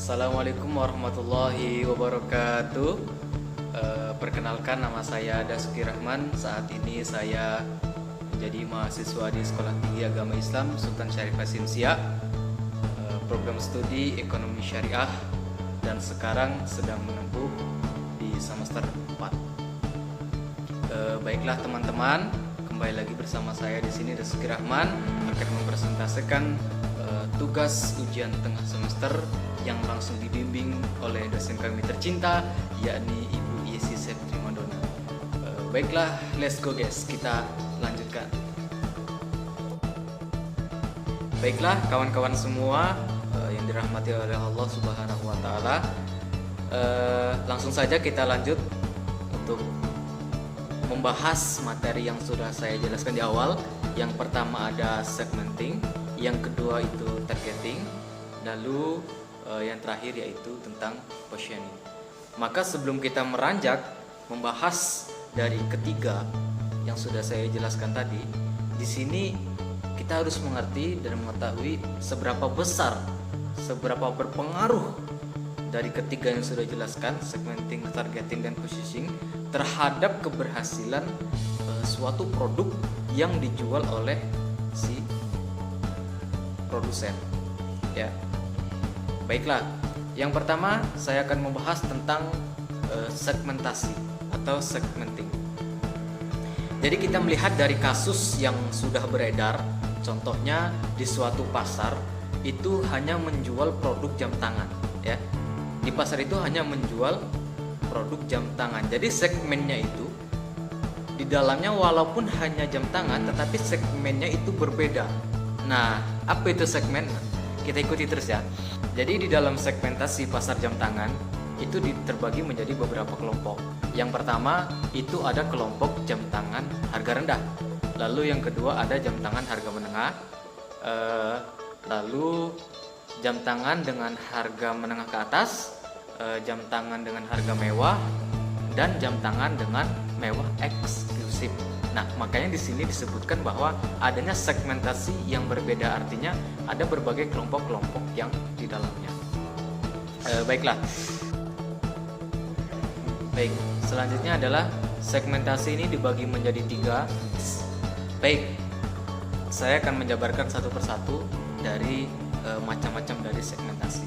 Assalamualaikum warahmatullahi wabarakatuh. Perkenalkan, nama saya Dasuki Rahman. Saat ini saya menjadi mahasiswa di Sekolah Tinggi Agama Islam Sultan Syarif Hasim-Siak, program studi Ekonomi Syariah, dan sekarang sedang menempuh di semester 4. Baiklah teman-teman, kembali lagi bersama saya di sini Dasuki Rahman akan mempresentasikan tugas ujian tengah semester yang langsung dibimbing oleh dosen kami tercinta, yakni Ibu Yesi Septri Mandona. Baiklah, let's go guys, kita lanjutkan. Baiklah kawan-kawan semua yang dirahmati oleh Allah Subhanahu wa Ta'ala, langsung saja kita lanjut untuk membahas materi yang sudah saya jelaskan di awal. Yang pertama ada segmenting, yang kedua itu targeting, lalu yang terakhir yaitu tentang positioning. Maka sebelum kita meranjak membahas dari ketiga yang sudah saya jelaskan tadi, di sini kita harus mengerti dan mengetahui seberapa besar, seberapa berpengaruh dari ketiga yang sudah jelaskan, segmenting, targeting, dan positioning terhadap keberhasilan suatu produk yang dijual oleh si produsen. Ya, baiklah. Yang pertama saya akan membahas tentang segmentasi atau segmenting. Jadi kita melihat dari kasus yang sudah beredar, contohnya di suatu pasar itu hanya menjual produk jam tangan. Ya, di pasar itu hanya menjual produk jam tangan. Jadi segmennya itu di dalamnya walaupun hanya jam tangan, tetapi segmennya itu berbeda. Nah, apa itu segmen? Kita ikuti terus ya. Jadi di dalam segmentasi pasar jam tangan itu terbagi menjadi beberapa kelompok. Yang pertama itu ada kelompok jam tangan harga rendah. Lalu yang kedua ada jam tangan harga menengah. Lalu jam tangan dengan harga menengah ke atas, jam tangan dengan harga mewah, dan jam tangan dengan mewah eksklusif. Nah, makanya di sini disebutkan bahwa adanya segmentasi yang berbeda, artinya ada berbagai kelompok-kelompok yang di dalamnya. Baiklah. Baik, selanjutnya adalah segmentasi ini dibagi menjadi 3. Baik, saya akan menjabarkan satu persatu dari macam-macam dari segmentasi.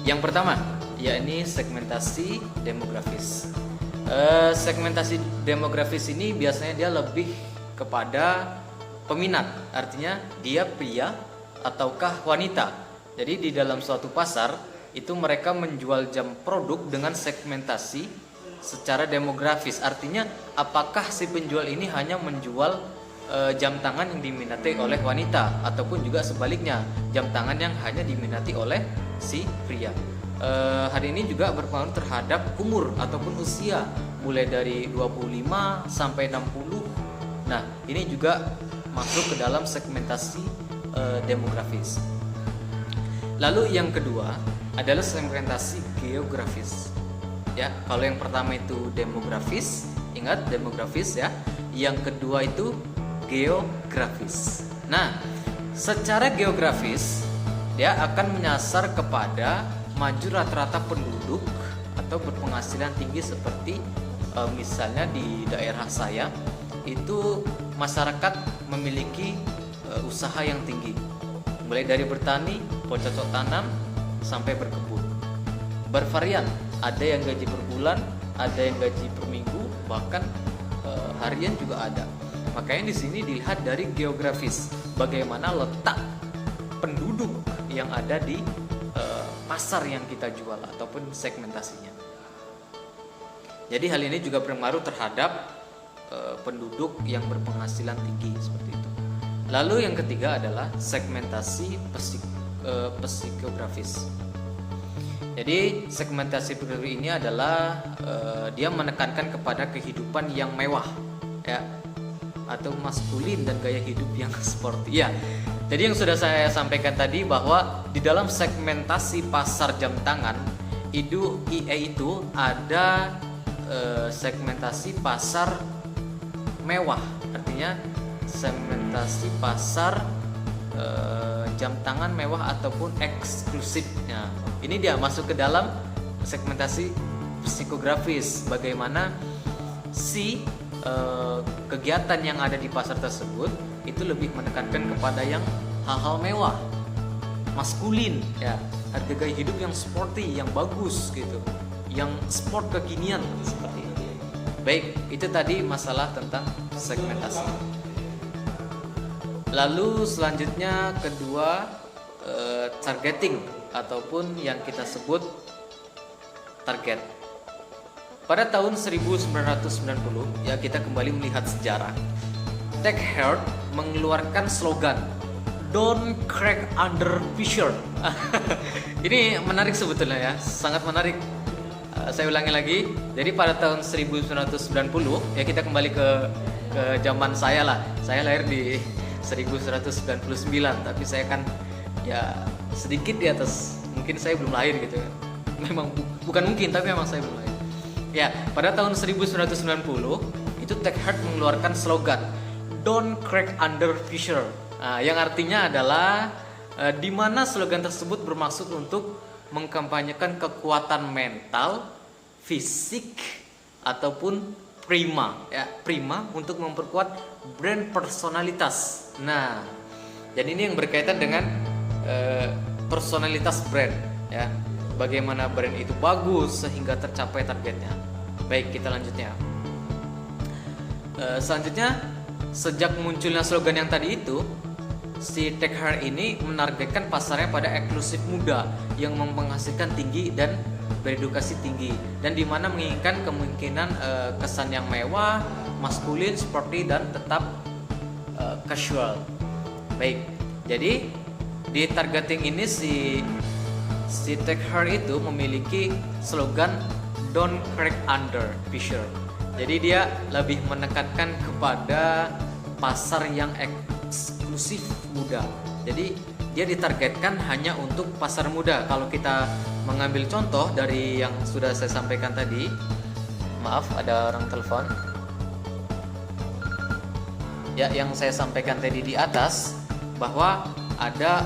Yang pertama, yakni segmentasi demografis. Segmentasi demografis ini biasanya dia lebih kepada peminat, artinya dia pria ataukah wanita. Jadi di dalam suatu pasar itu mereka menjual jam produk dengan segmentasi secara demografis, artinya apakah si penjual ini hanya menjual jam tangan yang diminati oleh wanita, ataupun juga sebaliknya jam tangan yang hanya diminati oleh si pria. Hal ini juga berpengaruh terhadap umur ataupun usia, mulai dari 25 sampai 60. Nah, ini juga masuk ke dalam segmentasi demografis. Lalu yang kedua adalah segmentasi geografis. Ya, kalau yang pertama itu demografis, ingat demografis ya. Yang kedua itu geografis. Nah, secara geografis dia akan menyasar kepada maju rata-rata penduduk atau berpenghasilan tinggi, seperti misalnya di daerah saya itu masyarakat memiliki usaha yang tinggi, mulai dari bertani, bercocok tanam sampai berkebun. Bervarian, ada yang gaji per bulan, ada yang gaji per minggu, bahkan harian juga ada. Makanya di sini dilihat dari geografis, bagaimana letak penduduk yang ada di pasar yang kita jual ataupun segmentasinya. Jadi hal ini juga berpengaruh terhadap penduduk yang berpenghasilan tinggi, seperti itu. Lalu yang ketiga adalah segmentasi psikografis. Jadi segmentasi psikografis ini adalah dia menekankan kepada kehidupan yang mewah, ya, atau maskulin dan gaya hidup yang sporty. Ya. Jadi yang sudah saya sampaikan tadi bahwa di dalam segmentasi pasar jam tangan itu ada segmentasi pasar mewah, artinya segmentasi pasar jam tangan mewah ataupun eksklusif. Nah, ini dia masuk ke dalam segmentasi psikografis, bagaimana si kegiatan yang ada di pasar tersebut itu lebih menekankan kepada yang hal-hal mewah, maskulin ya, harga gaya hidup yang sporty, yang bagus gitu, yang sport kekinian seperti ini. Baik, itu tadi masalah tentang segmentasi. Lalu selanjutnya kedua, targeting ataupun yang kita sebut target. Pada tahun 1990 ya, kita kembali melihat sejarah. TechHeart mengeluarkan slogan "Don't crack under pressure". Ini menarik sebetulnya ya, sangat menarik. Saya ulangi lagi. Jadi pada tahun 1990 ya, kita kembali ke zaman saya lah. Saya lahir di 1999, tapi saya kan ya sedikit di atas, mungkin saya belum lahir gitu. Memang bukan mungkin, tapi memang saya belum lahir. Ya, pada tahun 1990 itu TechHeart mengeluarkan slogan "Don't crack under pressure". Nah, yang artinya adalah di mana slogan tersebut bermaksud untuk mengkampanyekan kekuatan mental, fisik ataupun prima ya, prima untuk memperkuat brand personalitas. Nah, jadi ini yang berkaitan dengan personalitas brand ya. Bagaimana brand itu bagus sehingga tercapai targetnya. Baik, kita lanjutnya. Selanjutnya, sejak munculnya slogan yang tadi itu, si TechHeart ini menargetkan pasarnya pada eksklusif muda yang menghasilkan tinggi dan beredukasi tinggi, dan dimana menginginkan kemungkinan kesan yang mewah, maskulin, sporty, dan tetap casual. Baik, jadi di targeting ini si TechHeart itu memiliki slogan "Don't crack under pressure". Jadi dia lebih menekankan kepada pasar yang eksklusif muda. Jadi dia ditargetkan hanya untuk pasar muda. Kalau kita mengambil contoh dari yang sudah saya sampaikan tadi, maaf ada orang telepon. Ya, yang saya sampaikan tadi di atas bahwa ada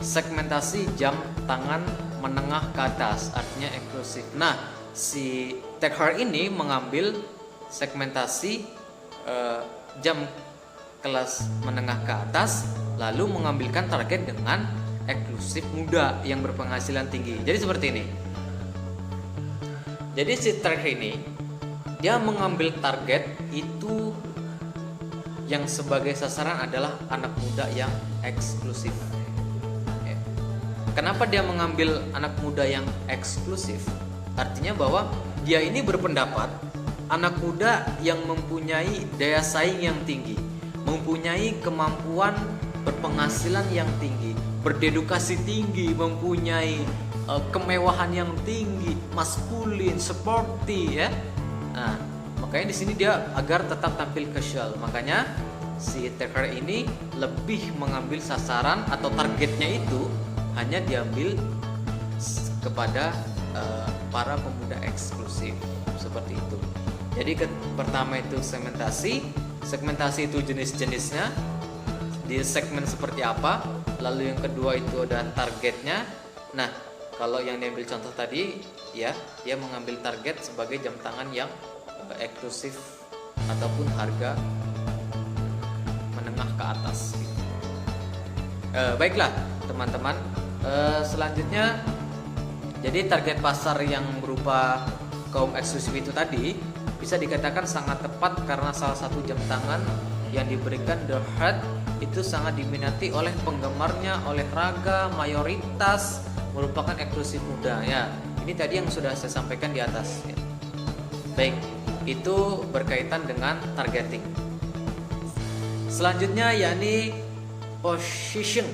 segmentasi jam tangan menengah ke atas, artinya eksklusif. Nah, si TechHeart ini mengambil segmentasi jam kelas menengah ke atas, lalu mengambilkan target dengan eksklusif muda yang berpenghasilan tinggi. Jadi seperti ini. Jadi si TechHeart ini dia mengambil target itu yang sebagai sasaran adalah anak muda yang eksklusif. Kenapa dia mengambil anak muda yang eksklusif? Artinya bahwa dia ini berpendapat anak muda yang mempunyai daya saing yang tinggi, mempunyai kemampuan berpenghasilan yang tinggi, berdedukasi tinggi, mempunyai kemewahan yang tinggi, maskulin, sporty ya. Nah, makanya di sini dia agar tetap tampil casual. Makanya si TechHeart ini lebih mengambil sasaran atau targetnya itu hanya diambil kepada para pemuda eksklusif seperti itu. Jadi pertama itu segmentasi itu jenis-jenisnya, di segmen seperti apa. Lalu yang kedua itu ada targetnya. Nah, kalau yang diambil contoh tadi ya, dia mengambil target sebagai jam tangan yang eksklusif ataupun harga menengah ke atas gitu. Baiklah teman-teman, selanjutnya jadi target pasar yang berupa kaum eksklusif itu tadi bisa dikatakan sangat tepat karena salah satu jam tangan yang diberikan The Heart itu sangat diminati oleh penggemarnya, oleh raga mayoritas merupakan eksklusif muda ya. Ini tadi yang sudah saya sampaikan di atas ya. Baik, itu berkaitan dengan targeting. Selanjutnya yakni position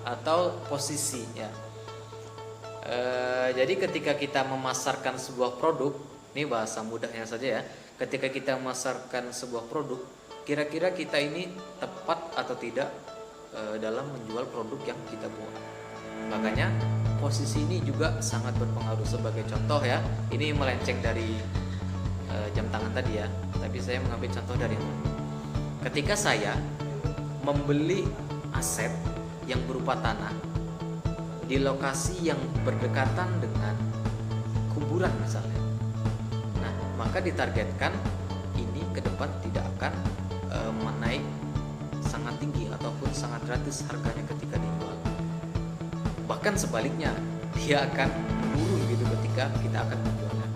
atau posisi ya. Jadi ketika kita memasarkan sebuah produk, ini bahasa mudahnya saja ya. Ketika kita memasarkan sebuah produk, kira-kira kita ini tepat atau tidak dalam menjual produk yang kita buat. Makanya posisi ini juga sangat berpengaruh. Sebagai contoh ya, ini melenceng dari jam tangan tadi ya, tapi saya mengambil contoh dari ketika saya membeli aset yang berupa tanah di lokasi yang berdekatan dengan kuburan misalnya. Nah, maka ditargetkan ini ke depan tidak akan menaik sangat tinggi ataupun sangat gratis harganya ketika dijual. Bahkan sebaliknya, dia akan turun gitu ketika kita akan menjualnya.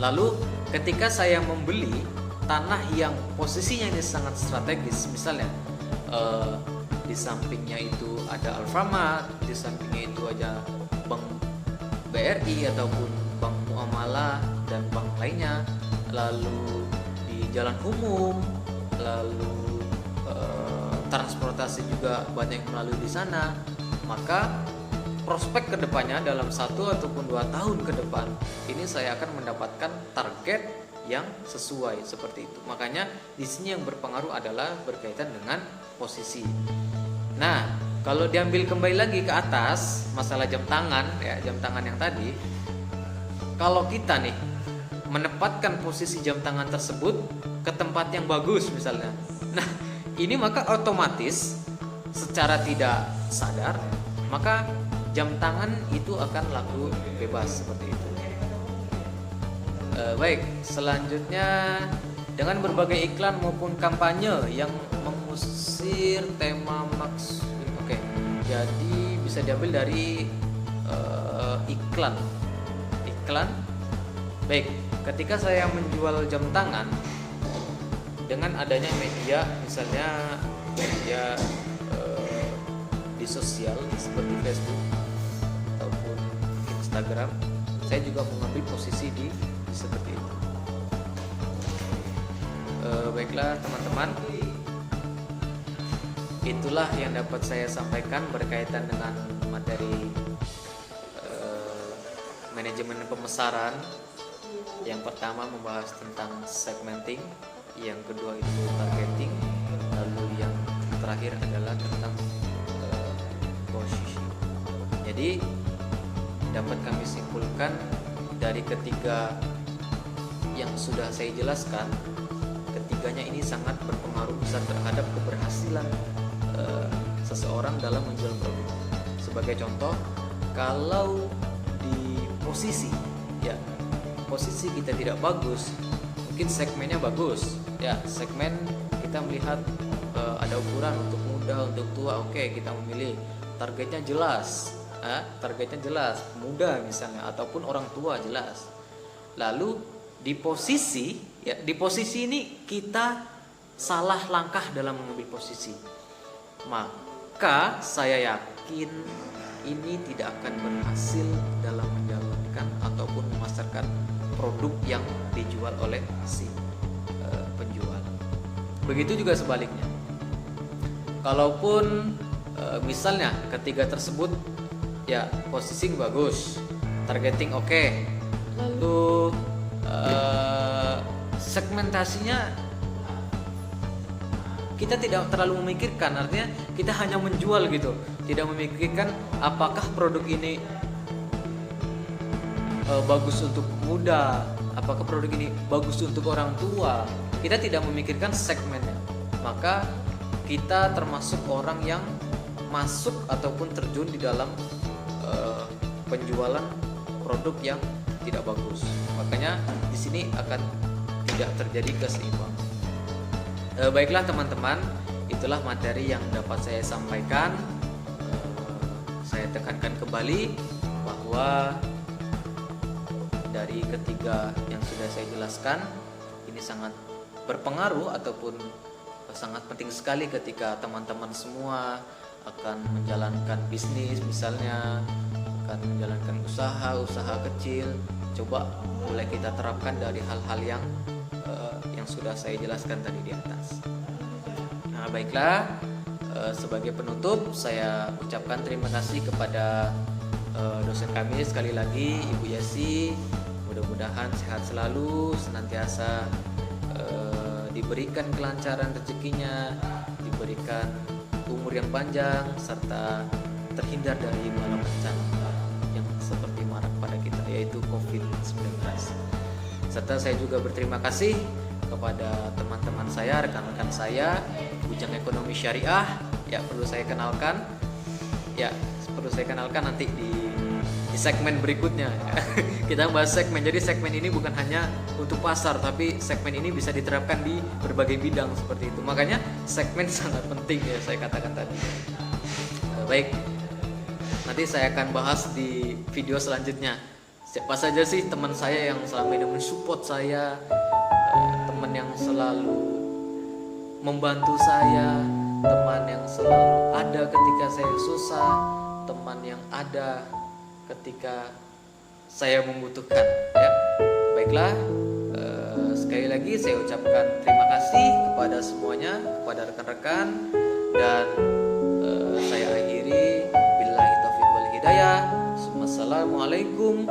Lalu ketika saya membeli tanah yang posisinya ini sangat strategis, misalnya di sampingnya itu ada Alfamart, di sampingnya itu ada Bank BRI ataupun Bank Muamalah dan bank lainnya, lalu di jalan umum, lalu transportasi juga banyak yang melalui di sana, maka prospek kedepannya dalam 1 ataupun 2 tahun ke depan ini saya akan mendapatkan target yang sesuai seperti itu. Makanya di sini yang berpengaruh adalah berkaitan dengan posisi. Nah, kalau diambil kembali lagi ke atas masalah jam tangan ya, jam tangan yang tadi, kalau kita nih menempatkan posisi jam tangan tersebut ke tempat yang bagus misalnya, nah ini maka otomatis secara tidak sadar maka jam tangan itu akan laku bebas seperti itu. Baik, selanjutnya dengan berbagai iklan maupun kampanye yang mengusir tema maksud. Oke, jadi bisa diambil dari iklan. Baik, ketika saya menjual jam tangan dengan adanya media, misalnya media di sosial seperti Facebook ataupun Instagram, saya juga mengambil posisi di seperti itu. Baiklah teman-teman, itulah yang dapat saya sampaikan berkaitan dengan materi manajemen pemasaran. Yang pertama membahas tentang segmenting, yang kedua itu targeting, lalu yang terakhir adalah tentang posisi. Jadi dapat kami simpulkan dari ketiga yang sudah saya jelaskan, ketiganya ini sangat berpengaruh besar terhadap keberhasilan seseorang dalam menjual produk. Sebagai contoh, kalau di posisi kita tidak bagus, mungkin segmennya bagus ya, segmen kita melihat ada ukuran untuk muda, untuk tua, oke, kita memilih targetnya jelas, muda misalnya ataupun orang tua jelas. Lalu di posisi ini kita salah langkah dalam mengambil posisi, maka saya yakin ini tidak akan berhasil dalam menjalankan ataupun memasarkan produk yang dijual oleh si penjual. Begitu juga sebaliknya. Kalaupun misalnya ketiga tersebut ya posisi bagus, targeting oke, lalu segmentasinya kita tidak terlalu memikirkan, artinya kita hanya menjual gitu, tidak memikirkan apakah produk ini bagus untuk muda, apakah produk ini bagus untuk orang tua. Kita tidak memikirkan segmennya, maka kita termasuk orang yang masuk ataupun terjun di dalam penjualan produk yang tidak bagus. Makanya di sini akan tidak terjadi keseimbangan. Baiklah teman-teman, itulah materi yang dapat saya sampaikan. Saya tekankan kembali bahwa dari ketiga yang sudah saya jelaskan ini sangat berpengaruh ataupun sangat penting sekali ketika teman-teman semua akan menjalankan bisnis, misalnya akan menjalankan usaha kecil. Coba mulai kita terapkan dari hal-hal yang sudah saya jelaskan tadi di atas. Nah, baiklah, sebagai penutup saya ucapkan terima kasih kepada dosen kami sekali lagi, Ibu Yasi. Mudah-mudahan sehat selalu, senantiasa diberikan kelancaran rezekinya, diberikan umur yang panjang, serta terhindar dari malapetaka yang seperti marak pada kita, yaitu COVID-19. Serta saya juga berterima kasih kepada teman-teman saya, rekan-rekan saya, Bujang Ekonomi Syariah, ya perlu saya kenalkan. Ya, perlu saya kenalkan nanti di segmen berikutnya. Kita bahas segmen. Jadi segmen ini bukan hanya untuk pasar, tapi segmen ini bisa diterapkan di berbagai bidang seperti itu. Makanya segmen sangat penting ya saya katakan tadi. Baik, nanti saya akan bahas di video selanjutnya. Siapa saja sih teman saya yang selama ini mensupport saya, teman yang selalu membantu saya, teman yang selalu ada ketika saya susah, teman yang ada ketika saya membutuhkan, ya. Baiklah, sekali lagi saya ucapkan terima kasih kepada semuanya, kepada rekan-rekan, dan saya akhiri billahi taufiq wal hidayah. Assalamualaikum